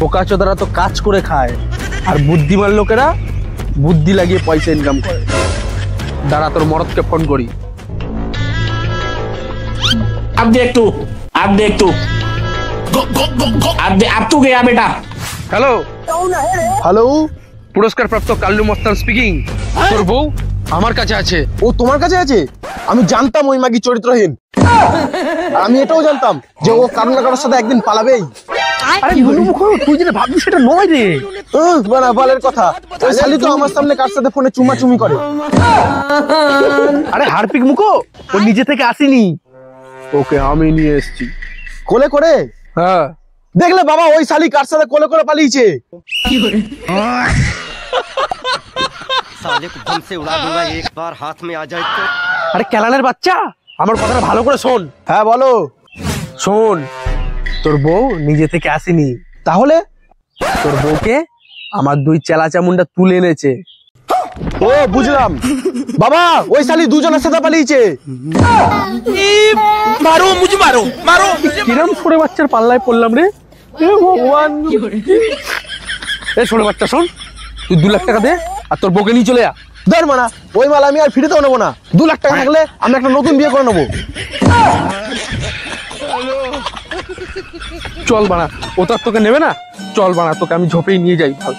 পোকাচোদারা তো কাজ করে খায়, আর বুদ্ধিমান লোকেরা বুদ্ধি লাগিয়ে পয়সা ইনকাম করে। দাঁড়া তোর মরদকে ফোন করি। अब देख तू अब तू गया बेटा। হ্যালো হ্যালো, পুরস্কার প্রাপ্ত কাল্লু মস্তান স্পিকিং। তোর বউ আমার কাছে আছে। ও তোমার কাছে আছে? আমি জানতাম ওই মাগি চরিত্রহীন। আমি এটাও জানতাম যে ও কারো না কারোর সাথে একদিন পালাবেই। আরে গুলুমুখ, তুই যেটা ভাবছিস সেটা নয় রে। বানা বালের কথা, ওই শালি তো আমার সামনে কার সাথে ফোনে চুমাচুমি করে। আরে হারপিক মুখো, ও নিজে থেকে আসেনি, ওকে আমি নিয়ে এসেছি কোলে করে। হ্যাঁ, দেখলে বাবা ওই শালি কার সাথে কোলে করে পালিয়েছে। साले को बम से उड़ा दूंगा एक बार हाथ में आ जाए तो। আরে কেলানের বাচ্চা, আমার কথাটা ভালো করে শোন। হ্যাঁ বলো। শোন, তোর বউ নিজে থেকে আসেনি, তাহলে তোর বউকে আমার দুই চেলা চামুন্ডা তুলে এনেছে। ও বুঝলাম বাবা, ওই শালি দুজনের সাথে পালিয়েছে। मारो मुझे मारो मारो। কিরম ছোড়ে বাচ্চার পাল্লায় পড়লাম রে। এ ভগবান। এ ছোড়ে বাচ্চা শোন, তুই 2 লাখ টাকা দে আর তোর বউকে নিয়ে চলে যা। ধর মানা, ওই মাল আমি আর ফিরেতেও নেবো না। 2 লাখ টাকা থাকলে আমি একটা নতুন বিয়ে করে নেবো। চল বানা, ও তো আর তোকে নেবে না। চল বানা, তোকে আমি ঝোপেই নিয়ে যাই। ভালো